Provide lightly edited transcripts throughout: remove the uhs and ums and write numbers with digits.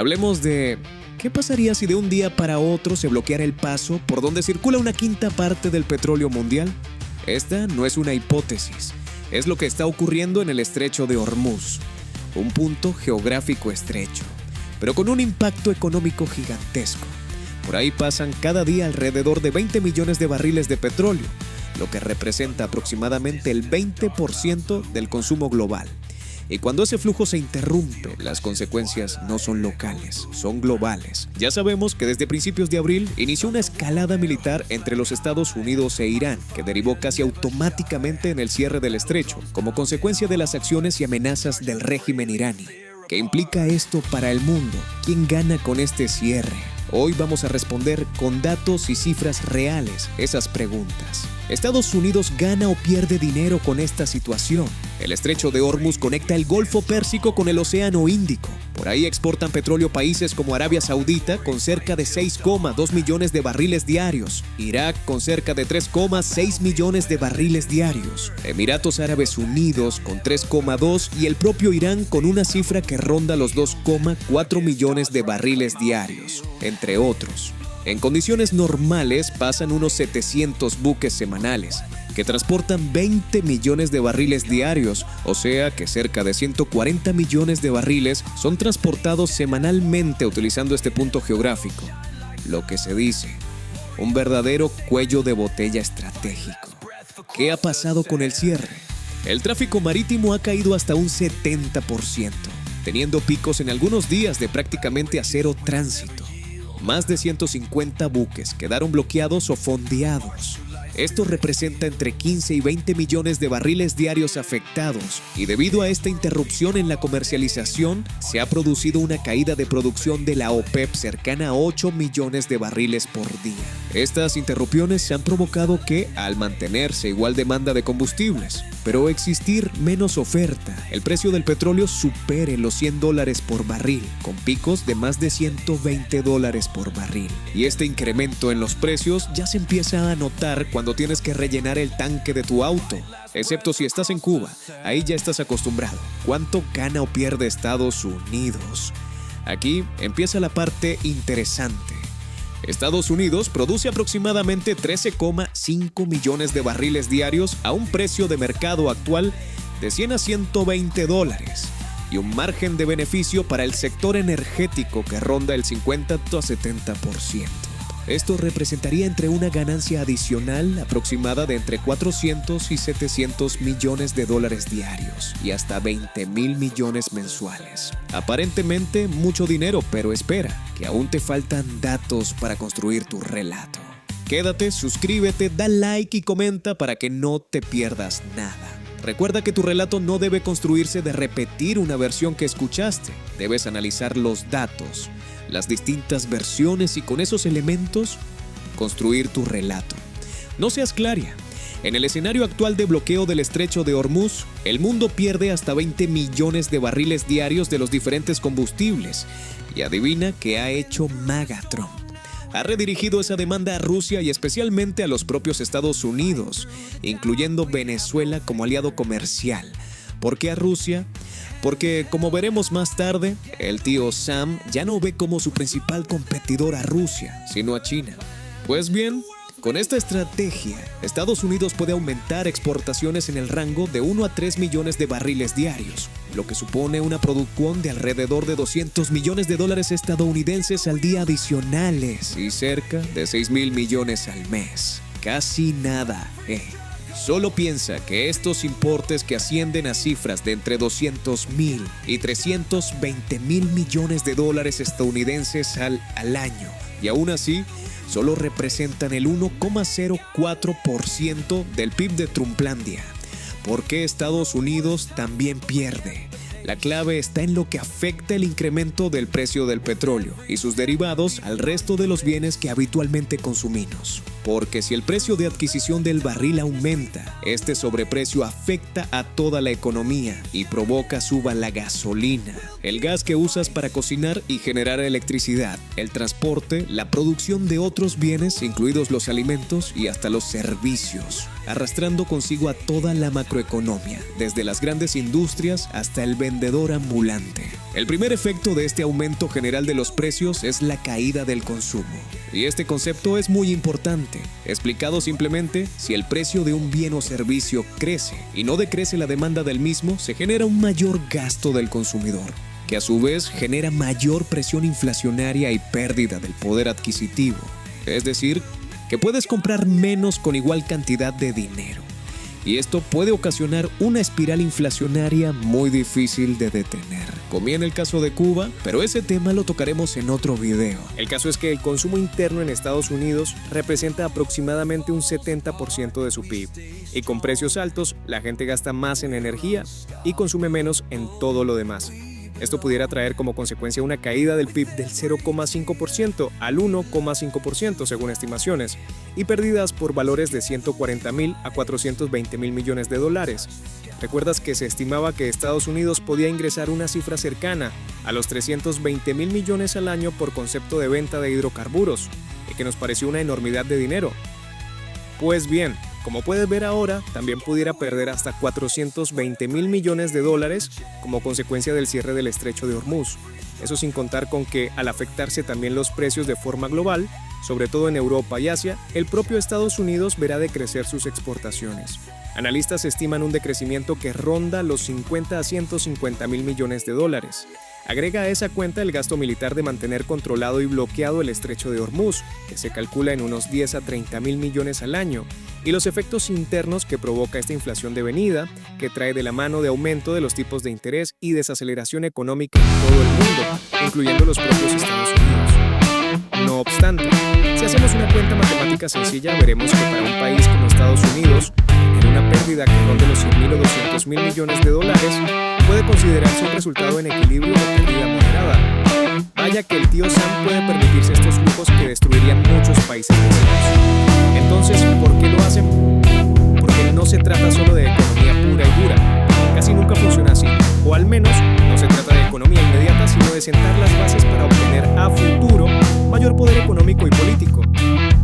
Hablemos de ¿qué pasaría si de un día para otro se bloqueara el paso por donde circula una quinta parte del petróleo mundial? Esta no es una hipótesis, es lo que está ocurriendo en el estrecho de Hormuz, un punto geográfico estrecho, pero con un impacto económico gigantesco. Por ahí pasan cada día alrededor de 20 millones de barriles de petróleo, lo que representa aproximadamente el 20% del consumo global. Y cuando ese flujo se interrumpe, las consecuencias no son locales, son globales. Ya sabemos que desde principios de abril inició una escalada militar entre los Estados Unidos e Irán, que derivó casi automáticamente en el cierre del estrecho, como consecuencia de las acciones y amenazas del régimen iraní. ¿Qué implica esto para el mundo? ¿Quién gana con este cierre? Hoy vamos a responder con datos y cifras reales esas preguntas. ¿Estados Unidos gana o pierde dinero con esta situación? El estrecho de Hormuz conecta el Golfo Pérsico con el Océano Índico. Por ahí exportan petróleo países como Arabia Saudita con cerca de 6,2 millones de barriles diarios, Irak con cerca de 3,6 millones de barriles diarios, Emiratos Árabes Unidos con 3,2 y el propio Irán con una cifra que ronda los 2,4 millones de barriles diarios, entre otros. En condiciones normales pasan unos 700 buques semanales, que transportan 20 millones de barriles diarios, o sea que cerca de 140 millones de barriles son transportados semanalmente utilizando este punto geográfico. Lo que se dice, un verdadero cuello de botella estratégico. ¿Qué ha pasado con el cierre? El tráfico marítimo ha caído hasta un 70%, teniendo picos en algunos días de prácticamente a cero tránsito. Más de 150 buques quedaron bloqueados o fondeados. Esto representa entre 15 y 20 millones de barriles diarios afectados, y debido a esta interrupción en la comercialización, se ha producido una caída de producción de la OPEP cercana a 8 millones de barriles por día. Estas interrupciones se han provocado que, al mantenerse igual demanda de combustibles, pero existir menos oferta, el precio del petróleo supere los $100 por barril, con picos de más de $120 por barril. Y este incremento en los precios ya se empieza a notar cuando tienes que rellenar el tanque de tu auto, excepto si estás en Cuba, ahí ya estás acostumbrado. ¿Cuánto gana o pierde Estados Unidos? Aquí empieza la parte interesante. Estados Unidos produce aproximadamente 13,5 millones de barriles diarios a un precio de mercado actual de $100 a $120 y un margen de beneficio para el sector energético que ronda el 50 a 70%. Esto representaría entre una ganancia adicional aproximada de entre 400 y 700 millones de dólares diarios y hasta 20,000 millones mensuales. Aparentemente mucho dinero, pero espera, que aún te faltan datos para construir tu relato. Quédate, suscríbete, da like y comenta para que no te pierdas nada. Recuerda que tu relato no debe construirse de repetir una versión que escuchaste. Debes analizar los datos, las distintas versiones y con esos elementos construir tu relato. No seas claria. En el escenario actual de bloqueo del estrecho de Hormuz, el mundo pierde hasta 20 millones de barriles diarios de los diferentes combustibles. Y adivina qué ha hecho MAGA Trump. Ha redirigido esa demanda a Rusia y especialmente a los propios Estados Unidos, incluyendo Venezuela como aliado comercial. ¿Por qué a Rusia? Porque, como veremos más tarde, el tío Sam ya no ve como su principal competidor a Rusia, sino a China. Pues bien, con esta estrategia, Estados Unidos puede aumentar exportaciones en el rango de 1 a 3 millones de barriles diarios, lo que supone una producción de alrededor de 200 millones de dólares estadounidenses al día adicionales y cerca de 6,000 millones al mes. Casi nada, Solo piensa que estos importes que ascienden a cifras de entre 200,000 y 320,000 millones de dólares estadounidenses al año, y aún así, solo representan el 1,04% del PIB de Trumplandia. ¿Por qué Estados Unidos también pierde? La clave está en lo que afecta el incremento del precio del petróleo y sus derivados al resto de los bienes que habitualmente consumimos. Porque si el precio de adquisición del barril aumenta, este sobreprecio afecta a toda la economía y provoca suba la gasolina, el gas que usas para cocinar y generar electricidad, el transporte, la producción de otros bienes, incluidos los alimentos y hasta los servicios. arrastrando consigo a toda la macroeconomía, desde las grandes industrias hasta el vendedor ambulante. El primer efecto de este aumento general de los precios es la caída del consumo. Y este concepto es muy importante. Explicado simplemente, si el precio de un bien o servicio crece y no decrece la demanda del mismo, se genera un mayor gasto del consumidor, que a su vez genera mayor presión inflacionaria y pérdida del poder adquisitivo. Es decir, que puedes comprar menos con igual cantidad de dinero. Y esto puede ocasionar una espiral inflacionaria muy difícil de detener, como en el caso de Cuba, pero ese tema lo tocaremos en otro video. El caso es que el consumo interno en Estados Unidos representa aproximadamente un 70% de su PIB, y con precios altos, la gente gasta más en energía y consume menos en todo lo demás. Esto pudiera traer como consecuencia una caída del PIB del 0,5% al 1,5% según estimaciones, y pérdidas por valores de 140.000 a 420.000 millones de dólares. ¿Recuerdas que se estimaba que Estados Unidos podía ingresar una cifra cercana a los 320.000 millones al año por concepto de venta de hidrocarburos, y que nos pareció una enormidad de dinero? Pues bien, como puedes ver ahora, también pudiera perder hasta 420.000 millones de dólares como consecuencia del cierre del estrecho de Hormuz. Eso sin contar con que, al afectarse también los precios de forma global, sobre todo en Europa y Asia, el propio Estados Unidos verá decrecer sus exportaciones. Analistas estiman un decrecimiento que ronda los 50 a 150.000 millones de dólares. Agrega a esa cuenta el gasto militar de mantener controlado y bloqueado el estrecho de Hormuz, que se calcula en unos 10 a 30.000 millones al año, y los efectos internos que provoca esta inflación devenida, que trae de la mano de aumento de los tipos de interés y desaceleración económica en todo el mundo, incluyendo los propios Estados Unidos. No obstante, si hacemos una cuenta matemática sencilla, veremos que para un país como Estados Unidos, tener una pérdida que ronde los 100.000 o 200.000 millones de dólares puede considerarse un resultado en equilibrio de pérdida moderada. Vaya que el tío Sam puede permitirse estos lujos que destruirían muchos países vecinos. Entonces, ¿por qué lo hacen? Porque no se trata solo de economía pura y dura. Casi nunca funciona así. O al menos, no se trata de economía inmediata, sino de sentar las bases para obtener a futuro mayor poder económico y político,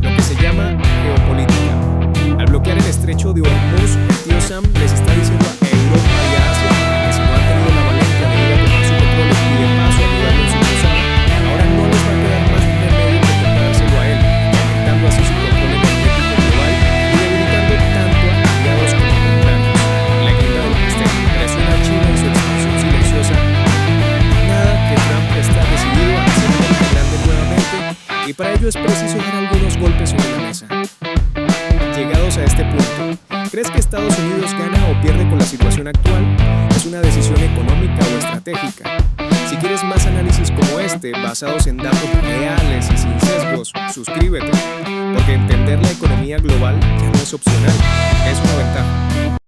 lo que se llama geopolítica. Al bloquear el estrecho de Hormuz, el tío Sam les está diciendo a Europa y a Asia que si no han tenido la valentía de ir a tomar su petróleo y de paso ayudarlo en su cruzada, ahora no les va a quedar más remedio que comprárselo a él, aumentando así su control energético global y debilitando tanto a aliados como a contrarios. La guinda del pastel presiona a China en su expansión silenciosa. Nada que Trump está decidido a hacer grande nuevamente, y para ello es preciso dar algunos golpes sobre la mesa. Llegados a este punto, ¿crees que Estados Unidos gana o pierde con la situación actual? ¿Es una decisión económica o estratégica? Si quieres más análisis como este, basados en datos reales y sin sesgos, suscríbete, porque entender la economía global ya no es opcional, es una ventaja.